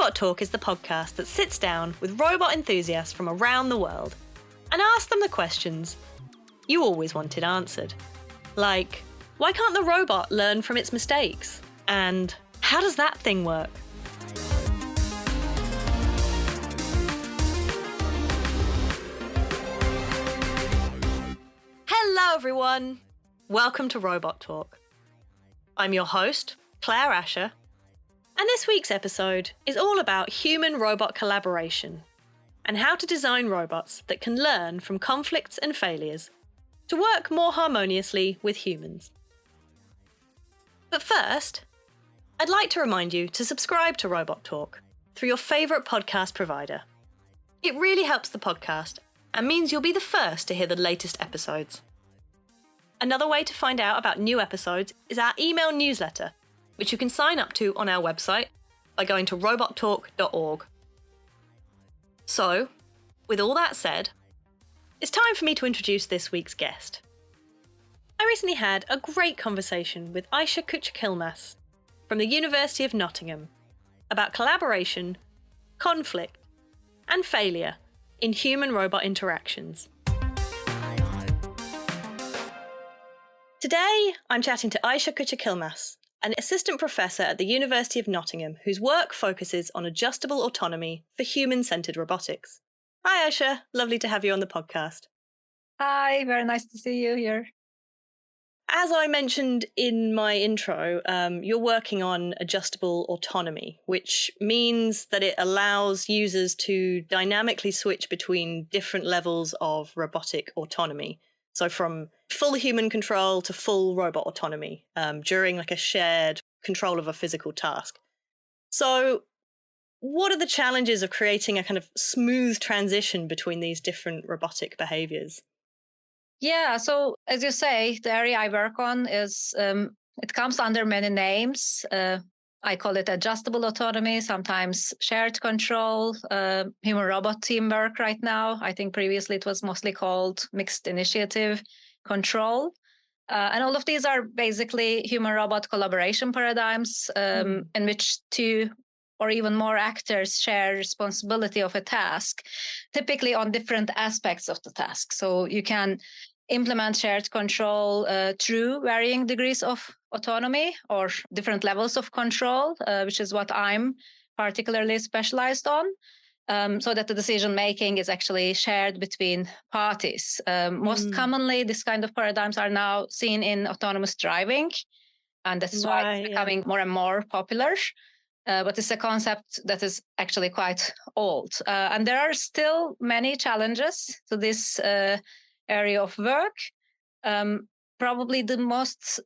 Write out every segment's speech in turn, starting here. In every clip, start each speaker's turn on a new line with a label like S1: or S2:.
S1: Robot Talk is the podcast that sits down with robot enthusiasts from around the world and asks them the questions you always wanted answered. Like, why can't the robot learn from its mistakes? And how does that thing work? Hello everyone! Welcome to Robot Talk. I'm your host, Claire Asher, and this week's episode is all about human-robot collaboration and how to design robots that can learn from conflicts and failures to work more harmoniously with humans. But first, I'd like to remind you to subscribe to Robot Talk through your favourite podcast provider. It really helps the podcast and means you'll be the first to hear the latest episodes. Another way to find out about new episodes is our email newsletter, which you can sign up to on our website by going to robottalk.org. So, with all that said, it's time for me to introduce this week's guest. I recently had a great conversation with Ayse Kucukyilmaz from the University of Nottingham about collaboration, conflict, and failure in human-robot interactions. Today, I'm chatting to Ayse Kucukyilmaz, an assistant professor at the University of Nottingham whose work focuses on adjustable autonomy for human-centred robotics. Hi Ayse, lovely to have you on the podcast.
S2: Hi, very nice to see you here.
S1: As I mentioned in my intro, you're working on adjustable autonomy, which means that it allows users to dynamically switch between different levels of robotic autonomy. So from full human control to full robot autonomy during like a shared control of a physical task. So what are the challenges of creating a kind of smooth transition between these different robotic behaviours?
S2: Yeah, so as you say, the area I work on is, it comes under many names. I call it adjustable autonomy, sometimes shared control, human-robot teamwork right now. I think previously it was mostly called mixed initiative control. And all of these are basically human-robot collaboration paradigms in which two or even more actors share responsibility of a task, typically on different aspects of the task. So you can implement shared control through varying degrees of autonomy or different levels of control, which is what I'm particularly specialized on, so that the decision-making is actually shared between parties. Most commonly, this kind of paradigms are now seen in autonomous driving, and that's why it's becoming more and more popular. But it's a concept that is actually quite old. And there are still many challenges to this area of work. Probably the most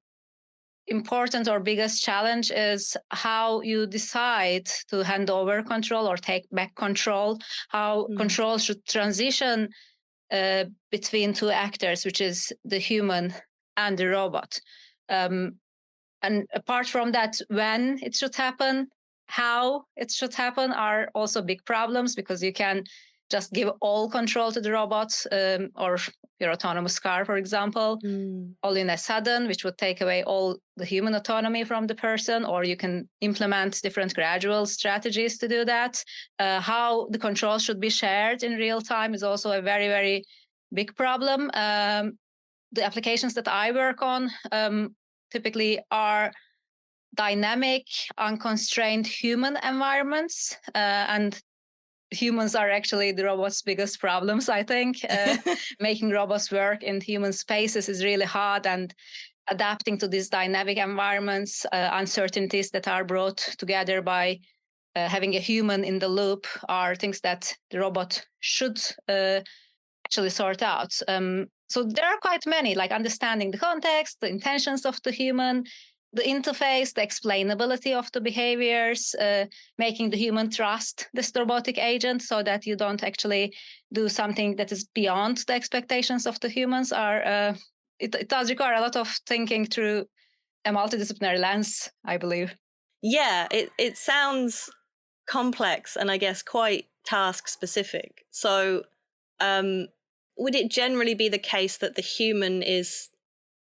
S2: important or biggest challenge is how you decide to hand over control or take back control, how control should transition between two actors, which is the human and the robot. And apart from that, when it should happen, how it should happen are also big problems, because you can just give all control to the robot or your autonomous car, for example, all in a sudden, which would take away all the human autonomy from the person, or you can implement different gradual strategies to do that. How the control should be shared in real time is also a very, very big problem. The applications that I work on typically are dynamic, unconstrained human environments, and humans are actually the robots' biggest problems, I think. Making robots work in human spaces is really hard, and adapting to these dynamic environments, uncertainties that are brought together by having a human in the loop are things that the robot should actually sort out. So there are quite many, like understanding the context, the intentions of the human, the interface, the explainability of the behaviors, making the human trust this robotic agent so that you don't actually do something that is beyond the expectations of the humans. It does require a lot of thinking through a multidisciplinary lens, I believe.
S1: Yeah, it sounds complex and I guess quite task specific. So would it generally be the case that the human is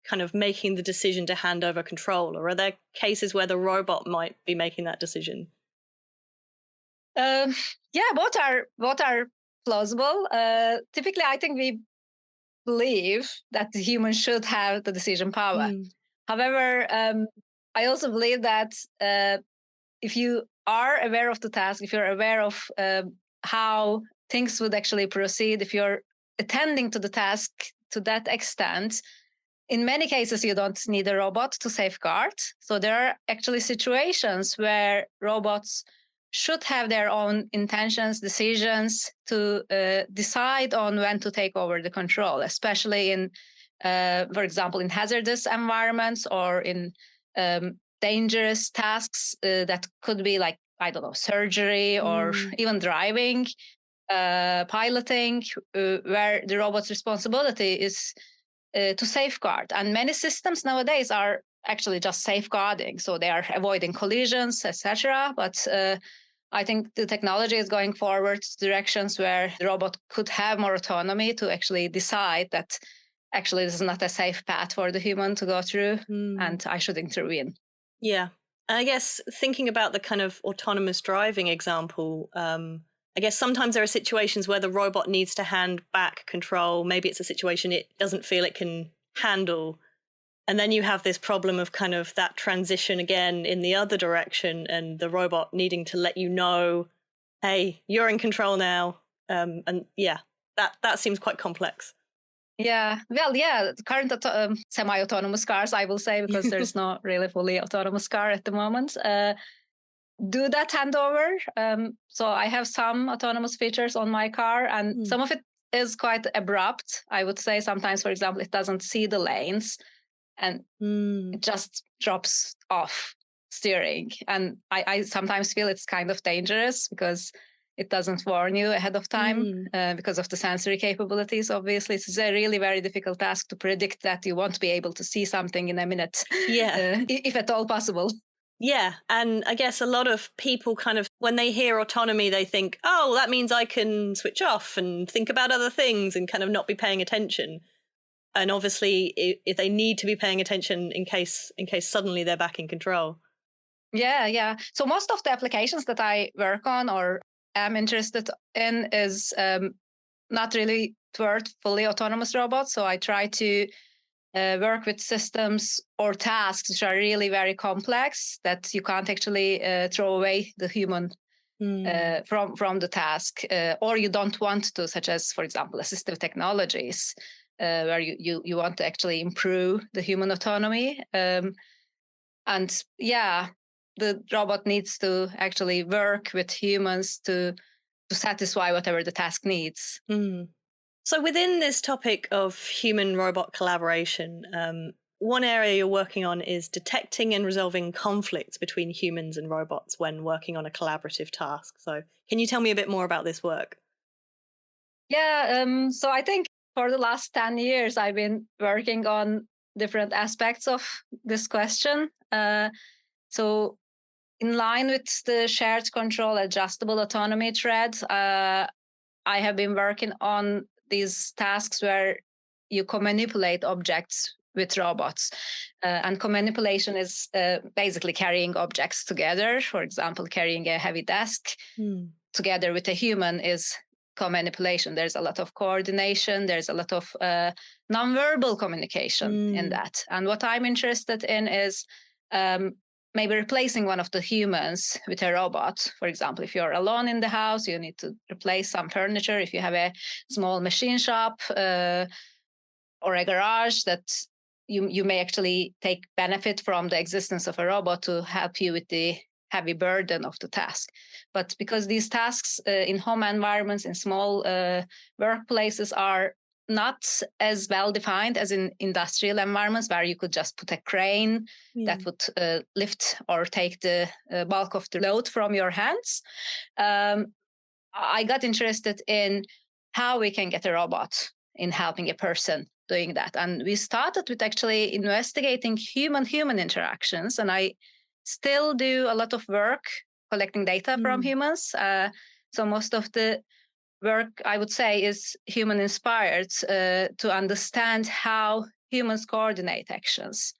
S1: kind of making the decision to hand over control, or are there cases where the robot might be making that decision?
S2: Um, yeah, both are plausible. Typically, I think we believe that the human should have the decision power.
S1: Mm.
S2: However, I also believe that if you are aware of the task, if you're aware of how things would actually proceed, if you're attending to the task to that extent, in many cases, you don't need a robot to safeguard. So there are actually situations where robots should have their own intentions, decisions to decide on when to take over the control, especially in, for example, in hazardous environments or in dangerous tasks that could be like, I don't know, surgery or
S1: Mm.
S2: even driving, piloting, where the robot's responsibility is to safeguard. And many systems nowadays are actually just safeguarding, so they are avoiding collisions, etc. But I think the technology is going forward to directions where the robot could have more autonomy to actually decide that actually this is not a safe path for the human to go through,
S1: Mm.
S2: and I should intervene.
S1: Yeah. And I guess thinking about the kind of autonomous driving example, I guess sometimes there are situations where the robot needs to hand back control. Maybe it's a situation it doesn't feel it can handle. And then you have this problem of kind of that transition again in the other direction and the robot needing to let you know, hey, you're in control now. And yeah, that seems quite complex.
S2: Yeah, well, yeah, the current semi-autonomous cars, I will say, because there's not really fully autonomous car at the moment. Do that handover. So I have some autonomous features on my car, and
S1: Mm.
S2: some of it is quite abrupt. I would say sometimes, for example, it doesn't see the lanes and
S1: Mm.
S2: it just drops off steering. And I sometimes feel it's kind of dangerous because it doesn't warn you ahead of time
S1: Mm.
S2: because of the sensory capabilities. Obviously, it's a really very difficult task to predict that you won't be able to see something in a minute,
S1: Yeah.
S2: if at all possible.
S1: Yeah. And I guess a lot of people kind of, when they hear autonomy, they think, oh, that means I can switch off and think about other things and kind of not be paying attention. And obviously, if they need to be paying attention in case suddenly they're back in control.
S2: Yeah, yeah. So most of the applications that I work on or am interested in is not really toward fully autonomous robots. So I try to work with systems or tasks which are really very complex that you can't actually throw away the human
S1: Mm.
S2: from the task, or you don't want to, such as, for example, assistive technologies, where you want to actually improve the human autonomy. And yeah, the robot needs to actually work with humans to satisfy whatever the task needs.
S1: Mm. So, within this topic of human robot collaboration, one area you're working on is detecting and resolving conflicts between humans and robots when working on a collaborative task. So, can you tell me a bit more about this work?
S2: Yeah, so I think for the last 10 years, I've been working on different aspects of this question. So, in line with the shared control adjustable autonomy thread, I have been working on these tasks where you co-manipulate objects with robots. And co-manipulation is basically carrying objects together. For example, carrying a heavy desk
S1: Mm.
S2: together with a human is co-manipulation. There's a lot of coordination. There's a lot of nonverbal communication in
S1: Mm.
S2: that. And what I'm interested in is um, maybe replacing one of the humans with a robot. For example, if you're alone in the house, you need to replace some furniture. If you have a small machine shop or a garage, that you may actually take benefit from the existence of a robot to help you with the heavy burden of the task. But because these tasks in home environments, in small workplaces, are not as well defined as in industrial environments where you could just put a crane
S1: Yeah.
S2: that would lift or take the bulk of the load from your hands. Um, I got interested in how we can get a robot in helping a person doing that. And we started with actually investigating human human interactions. And I still do a lot of work collecting data from
S1: Mm.
S2: humans. So most of the work, I would say, is human inspired to understand how humans coordinate actions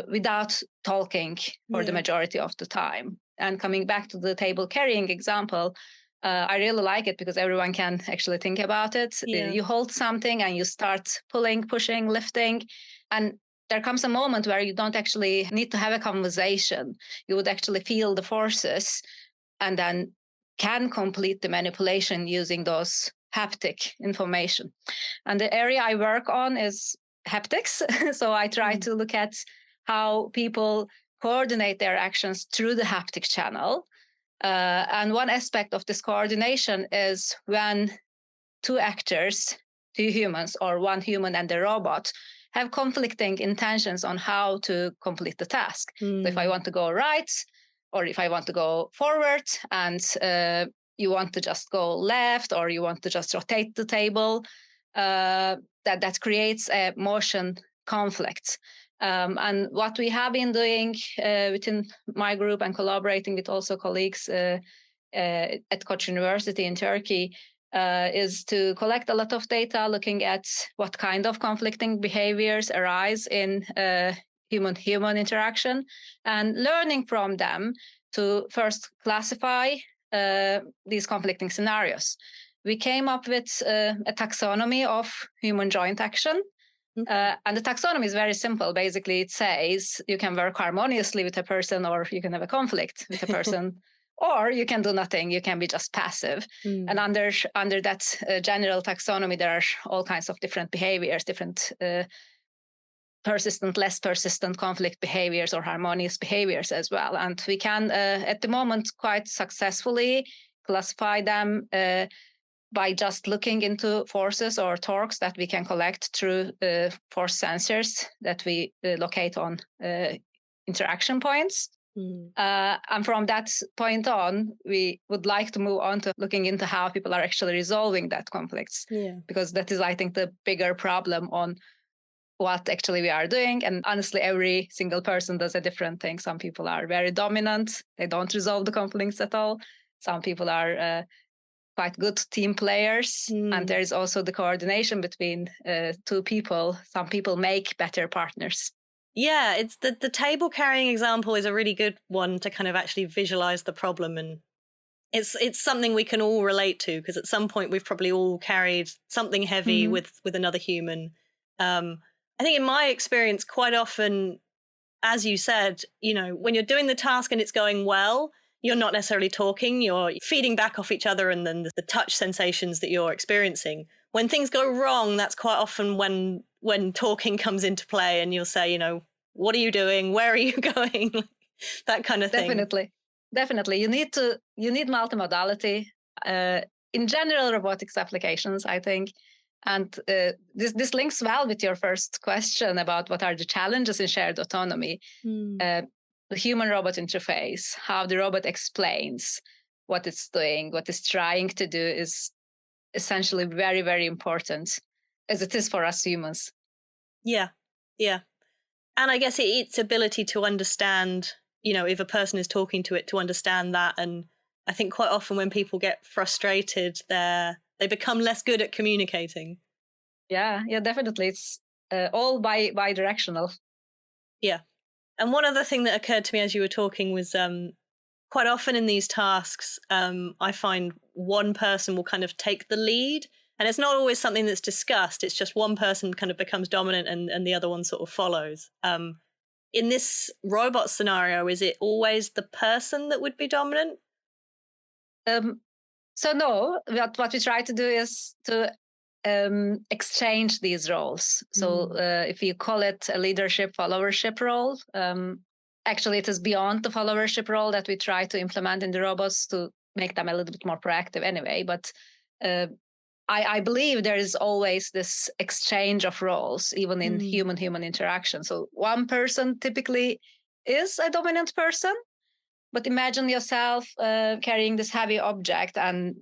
S2: without talking for the
S1: Yeah.
S2: majority of the time. And coming back to the table carrying example, I really like it because everyone can actually think about it.
S1: Yeah.
S2: You hold something and you start pulling, pushing, lifting, and there comes a moment where you don't actually need to have a conversation. You would actually feel the forces and then can complete the manipulation using those haptic information. And the area I work on is haptics. So I try to look at how people coordinate their actions through the haptic channel. And one aspect of this coordination is when two actors, two humans, or one human and a robot, have conflicting intentions on how to complete the task. So if I want to go right, or if I want to go forward, and you want to just go left, or you want to just rotate the table, that creates a motion conflict. And what we have been doing within my group and collaborating with also colleagues at Koç University in Turkey is to collect a lot of data looking at what kind of conflicting behaviors arise in human-human interaction and learning from them to first classify these conflicting scenarios. We came up with a taxonomy of human joint action. And the taxonomy is very simple. Basically, it says you can work harmoniously with a person, or you can have a conflict with a person, or you can do nothing. You can be just passive. And under that general taxonomy, there are all kinds of different behaviors, different persistent, less persistent conflict behaviors or harmonious behaviors as well. And we can, at the moment, quite successfully classify them by just looking into forces or torques that we can collect through force sensors that we locate on interaction points. And from that point on, we would like to move on to looking into how people are actually resolving that conflicts. Because that is, I think, the bigger problem on what actually we are doing. And honestly, every single person does a different thing. Some people are very dominant. They don't resolve the conflicts at all. Some people are quite good team players. And there is also the coordination between two people. Some people make better partners.
S1: Yeah, it's the table carrying example is a really good one to kind of actually visualize the problem, and it's something we can all relate to, because at some point we've probably all carried something heavy with another human. I think in my experience, quite often, as you said, when you're doing the task and it's going well, you're not necessarily talking, you're feeding back off each other and then the touch sensations that you're experiencing. When things go wrong, that's quite often when talking comes into play, and you'll say, what are you doing? Where are you going? That kind of thing.
S2: Definitely. You need multimodality in general robotics applications, I think. And this links well with your first question about what are the challenges in shared autonomy. The human-robot interface, how the robot explains what it's doing, what it's trying to do, is essentially very, very important, as it is for us humans.
S1: Yeah. And I guess its ability to understand, if a person is talking to it, to understand that. And I think quite often when people get frustrated, they become less good at communicating.
S2: Yeah, definitely. It's all bi-directional.
S1: Yeah. And one other thing that occurred to me as you were talking was quite often in these tasks, I find one person will kind of take the lead, and it's not always something that's discussed. It's just one person kind of becomes dominant and the other one sort of follows. In this robot scenario, is it always the person that would be dominant?
S2: So no, what we try to do is to exchange these roles. So if you call it a leadership followership role, actually it is beyond the followership role that we try to implement in the robots to make them a little bit more proactive anyway. But I believe there is always this exchange of roles, even in human-human interaction. So one person typically is a dominant person, but imagine yourself carrying this heavy object, and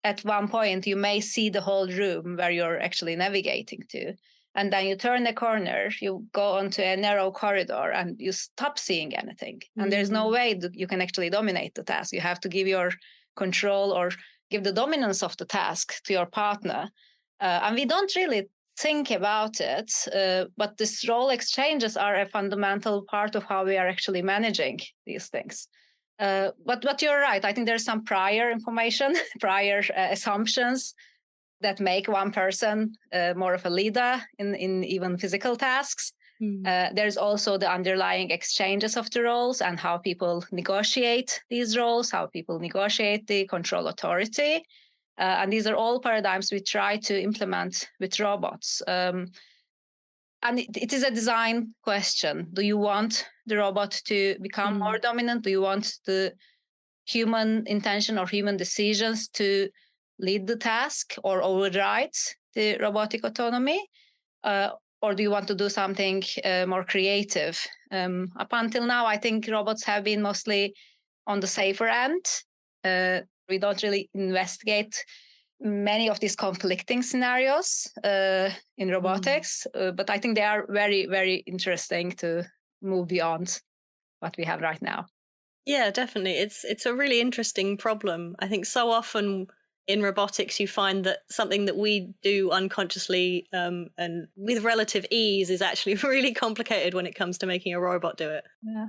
S2: at one point you may see the whole room where you're actually navigating to. And then you turn the corner, you go onto a narrow corridor and you stop seeing anything. And there's no way that you can actually dominate the task. You have to give your control or give the dominance of the task to your partner. And we don't really think about it, but these role exchanges are a fundamental part of how we are actually managing these things. But you're right. I think there's some prior information, prior assumptions that make one person more of a leader in even physical tasks. There's also the underlying exchanges of the roles and how people negotiate these roles, how people negotiate the control authority. And these are all paradigms we try to implement with robots. And it is a design question. Do you want the robot to become more dominant? Do you want the human intention or human decisions to lead the task or override the robotic autonomy? Or do you want to do something more creative? Up until now, I think robots have been mostly on the safer end. We don't really investigate many of these conflicting scenarios in robotics, but I think they are very, very interesting to move beyond what we have right now.
S1: Yeah, definitely. It's a really interesting problem. I think so often in robotics you find that something that we do unconsciously and with relative ease is actually really complicated when it comes to making a robot do it.
S2: Yeah.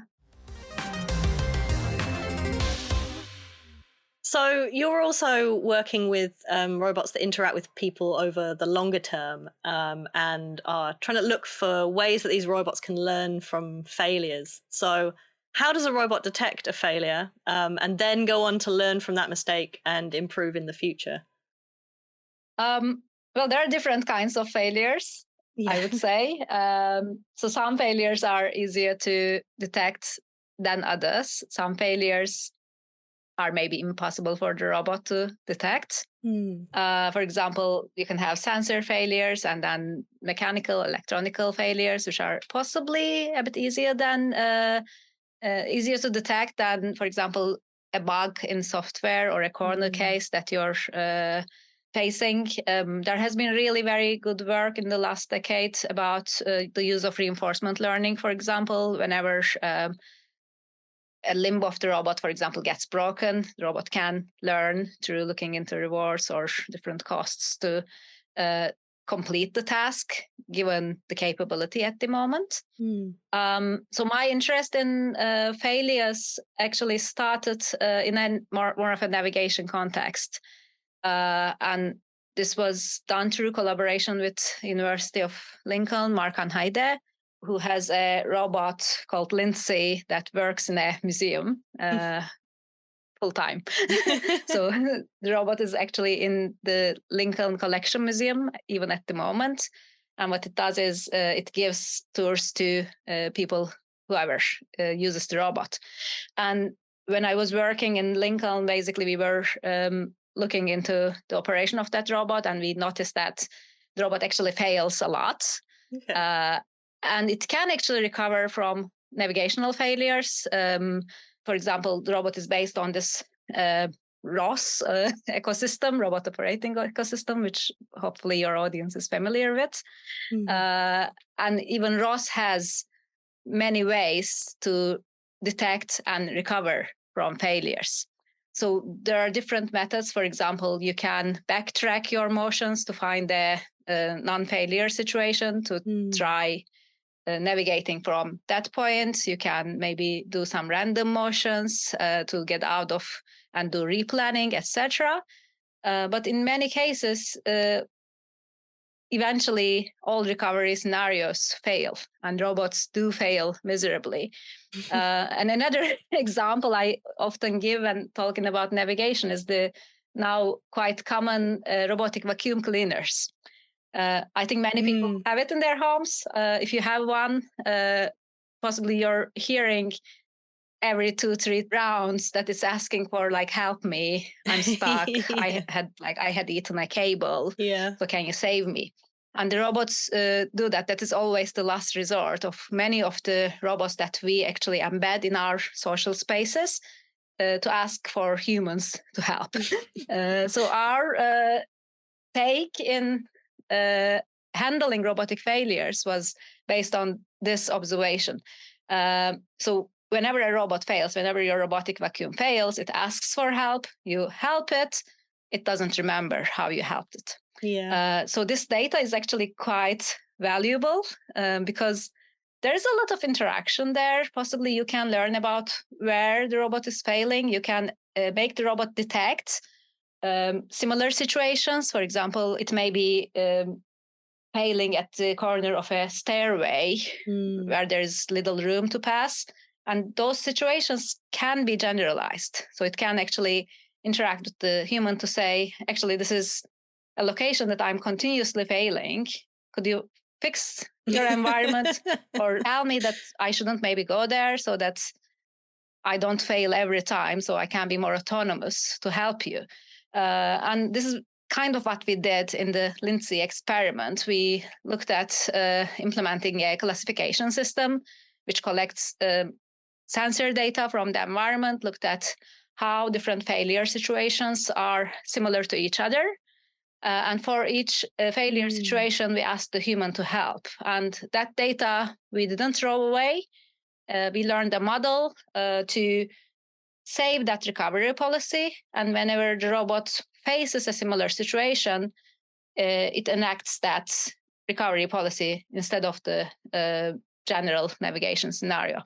S1: So you're also working with robots that interact with people over the longer term and are trying to look for ways that these robots can learn from failures. So how does a robot detect a failure and then go on to learn from that mistake and improve in the future?
S2: Well, there are different kinds of failures, I would say. So some failures are easier to detect than others. Some failures are maybe impossible for the robot to detect. For example, you can have sensor failures and then mechanical, electronical failures, which are possibly a bit easier to detect than, for example, a bug in software or a corner case that you're facing. There has been really very good work in the last decade about the use of reinforcement learning, for example, whenever a limb of the robot, for example, gets broken, the robot can learn through looking into rewards or different costs to complete the task, given the capability at the moment. So my interest in failures actually started in a more of a navigation context. And this was done through collaboration with University of Lincoln, Markan Hayde, who has a robot called Lindsay that works in a museum full time. So the robot is actually in the Lincoln Collection Museum, even at the moment. And what it does is it gives tours to people, whoever uses the robot. And when I was working in Lincoln, basically we were looking into the operation of that robot, and we noticed that the robot actually fails a lot. Okay. And it can actually recover from navigational failures. For example, the robot is based on this ROS ecosystem, robot operating ecosystem, which hopefully your audience is familiar with. And even ROS has many ways to detect and recover from failures. So there are different methods. For example, you can backtrack your motions to find a non-failure situation to try navigating from that point. You can maybe do some random motions to get out of and do replanning, etc. But in many cases, eventually all recovery scenarios fail, and robots do fail miserably. And another example I often give when talking about navigation is the now quite common robotic vacuum cleaners. I think many people have it in their homes. If you have one, possibly you're hearing every 2-3 rounds that it's asking for, like, help me, I'm stuck. Yeah. I had eaten a cable. Yeah. So can you save me? And the robots do that. That is always the last resort of many of the robots that we actually embed in our social spaces to ask for humans to help. So our take in handling robotic failures was based on this observation. So whenever a robot fails, whenever your robotic vacuum fails, it asks for help, you help it, it doesn't remember how you helped it. Yeah. So this data is actually quite valuable because there is a lot of interaction there. Possibly you can learn about where the robot is failing. You can make the robot detect similar situations. For example, it may be failing at the corner of a stairway where there's little room to pass. And those situations can be generalized. So it can actually interact with the human to say, actually, this is a location that I'm continuously failing. Could you fix your environment or tell me that I shouldn't maybe go there so that I don't fail every time, so I can be more autonomous to help you. And this is kind of what we did in the Lindsay experiment. We looked at implementing a classification system which collects sensor data from the environment, looked at how different failure situations are similar to each other. And for each failure situation, we asked the human to help. And that data we didn't throw away. We learned a model to save that recovery policy. And whenever the robot faces a similar situation, it enacts that recovery policy instead of the general navigation scenario.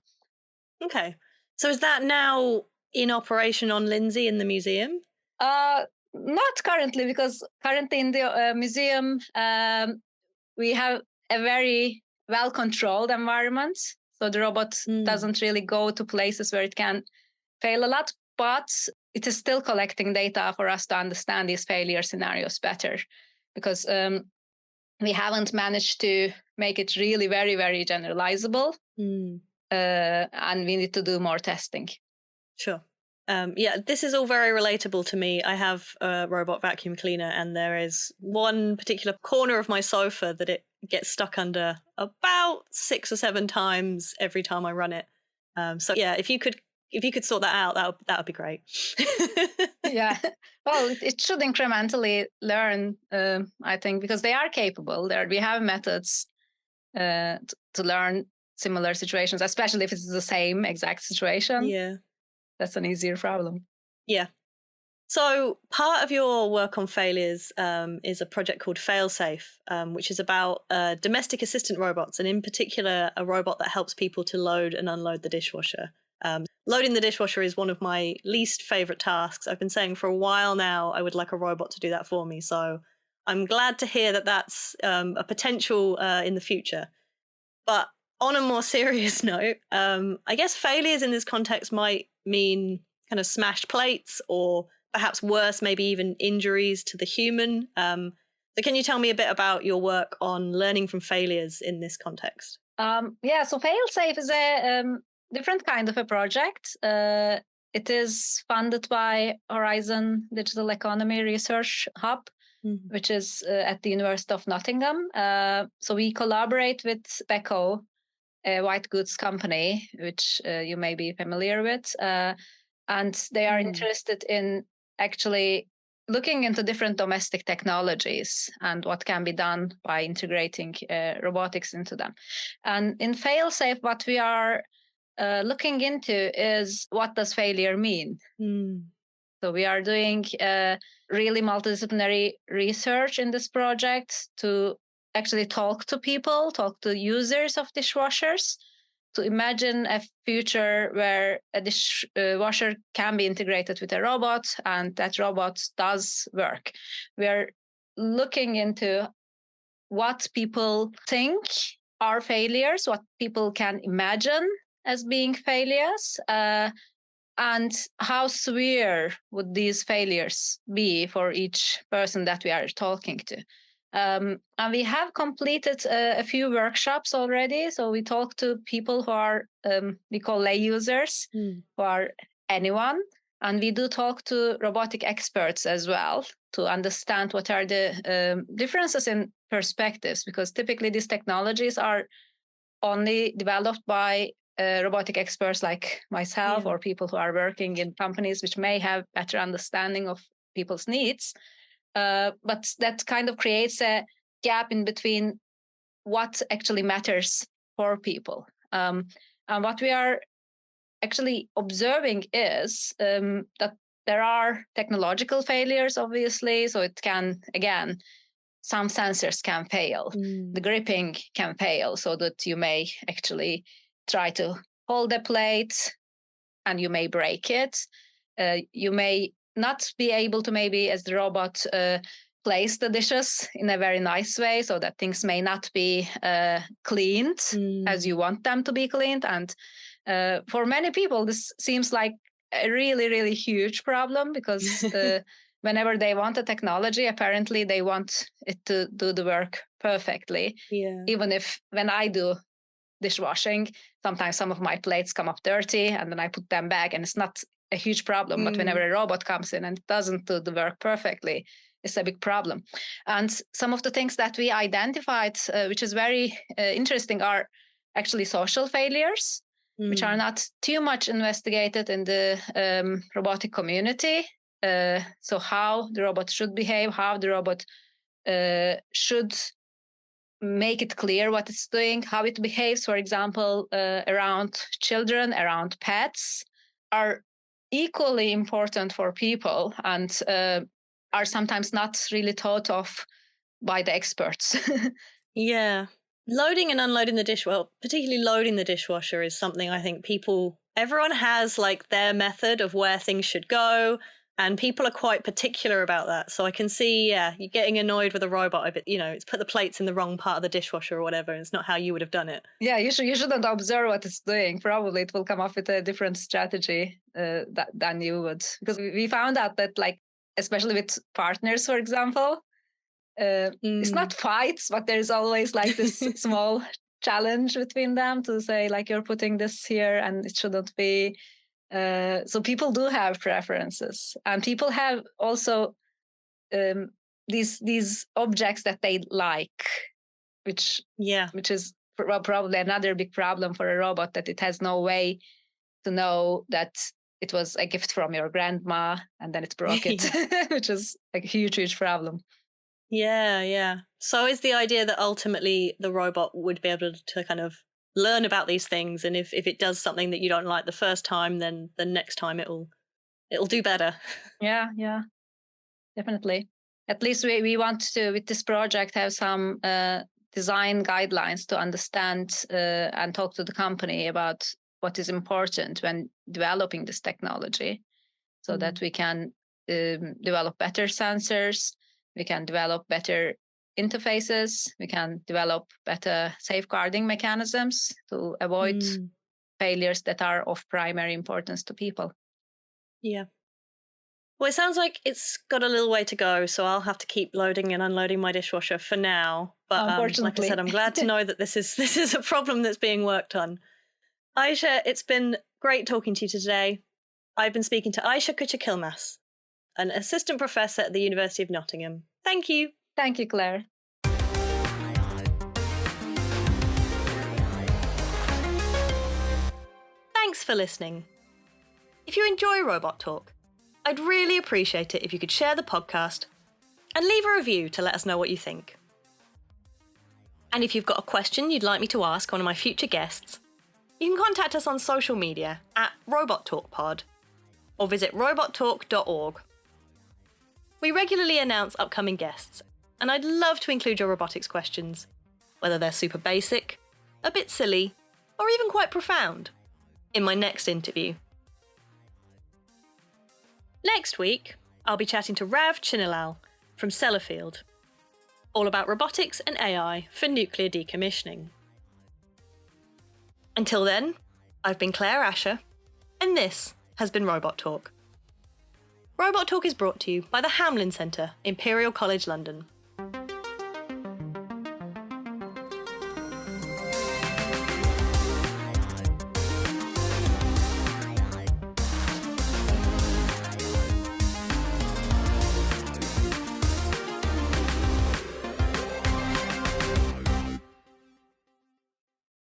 S1: Okay. So is that now in operation on Lindsay in the museum?
S2: Not currently, because currently in the museum, we have a very well-controlled environment. So the robot doesn't really go to places where it can fail a lot, but it is still collecting data for us to understand these failure scenarios better, because we haven't managed to make it really very, very generalizable. And we need to do more testing.
S1: Sure. Yeah, this is all very relatable to me. I have a robot vacuum cleaner, and there is one particular corner of my sofa that it gets stuck under about 6 or 7 times every time I run it. So yeah, if you could sort that out, that would be great.
S2: Yeah. Well, it should incrementally learn, I think, because they are capable. We have methods to learn similar situations, especially if it's the same exact situation.
S1: Yeah.
S2: That's an easier problem.
S1: Yeah. So part of your work on failures is a project called Failsafe, which is about domestic assistant robots, and in particular, a robot that helps people to load and unload the dishwasher. Loading the dishwasher is one of my least favorite tasks. I've been saying for a while now I would like a robot to do that for me. So I'm glad to hear that that's a potential in the future. But on a more serious note, I guess failures in this context might mean kind of smashed plates, or perhaps worse, maybe even injuries to the human. So can you tell me a bit about your work on learning from failures in this context?
S2: Yeah, so Failsafe is a different kind of a project. It is funded by Horizon Digital Economy Research Hub, which is at the University of Nottingham. So we collaborate with Beko, a white goods company, which you may be familiar with. And they are interested in actually looking into different domestic technologies and what can be done by integrating robotics into them. And in Failsafe, what we are looking into is, what does failure mean? So we are doing really multidisciplinary research in this project to actually talk to people, talk to users of dishwashers, to imagine a future where a dishwasher can be integrated with a robot and that robot does work. We are looking into what people think are failures, what people can imagine as being failures, and how severe would these failures be for each person that we are talking to. And we have completed a few workshops already. So we talk to people who are, we call lay users, who are anyone. And we do talk to robotic experts as well to understand what are the differences in perspectives, because typically these technologies are only developed by robotic experts like myself, or people who are working in companies which may have better understanding of people's needs. But that kind of creates a gap in between what actually matters for people. And what we are actually observing is that there are technological failures, obviously. So it can, again, some sensors can fail. The gripping can fail, so that you may actually try to hold the plate and you may break it. You may not be able to, maybe as the robot, place the dishes in a very nice way, so that things may not be cleaned as you want them to be cleaned. And for many people, this seems like a really, really huge problem, because whenever they want a technology, apparently they want it to do the work perfectly.
S1: Yeah.
S2: Even if when I do dishwashing, sometimes some of my plates come up dirty and then I put them back and it's not a huge problem. But whenever a robot comes in and doesn't do the work perfectly, it's a big problem. And some of the things that we identified, which is very interesting, are actually social failures, which are not too much investigated in the robotic community. So how the robot should behave, how the robot should make it clear what it's doing, how it behaves, for example, around children, around pets, are equally important for people, and are sometimes not really thought of by the experts.
S1: Yeah. Loading and unloading the particularly loading the dishwasher, is something I think everyone has like their method of where things should go, and people are quite particular about that. So I can see, you're getting annoyed with a robot if it's put the plates in the wrong part of the dishwasher or whatever, and it's not how you would have done it.
S2: Yeah, you shouldn't observe what it's doing. Probably it will come up with a different strategy than you would. Because we found out that, like, especially with partners, for example, it's not fights, but there's always like this small challenge between them to say, like, you're putting this here and it shouldn't be. So people do have preferences, and people have also these objects that they like, which is probably another big problem for a robot, that it has no way to know that it was a gift from your grandma and then it broke it, which is a huge problem.
S1: Yeah. So is the idea that ultimately the robot would be able to kind of learn about these things, and if it does something that you don't like the first time, then the next time it'll do better.
S2: Yeah, definitely. At least we want to, with this project, have some design guidelines to understand and talk to the company about what is important when developing this technology, so that we can develop better sensors, we can develop better interfaces, we can develop better safeguarding mechanisms to avoid failures that are of primary importance to people.
S1: Yeah. Well, it sounds like it's got a little way to go, so I'll have to keep loading and unloading my dishwasher for now. But
S2: Unfortunately.
S1: like I said, I'm glad to know that this is a problem that's being worked on. Ayse, it's been great talking to you today. I've been speaking to Ayse Kucukyilmaz, an assistant professor at the University of Nottingham. Thank you.
S2: Thank you, Claire.
S1: Thanks for listening. If you enjoy Robot Talk, I'd really appreciate it if you could share the podcast and leave a review to let us know what you think. And if you've got a question you'd like me to ask one of my future guests, you can contact us on social media at Robot Talk Pod or visit robottalk.org. We regularly announce upcoming guests, and I'd love to include your robotics questions, whether they're super basic, a bit silly, or even quite profound, in my next interview. Next week, I'll be chatting to Rav Chinnilal from Sellafield, all about robotics and AI for nuclear decommissioning. Until then, I've been Claire Asher, and this has been Robot Talk. Robot Talk is brought to you by the Hamlin Centre, Imperial College London.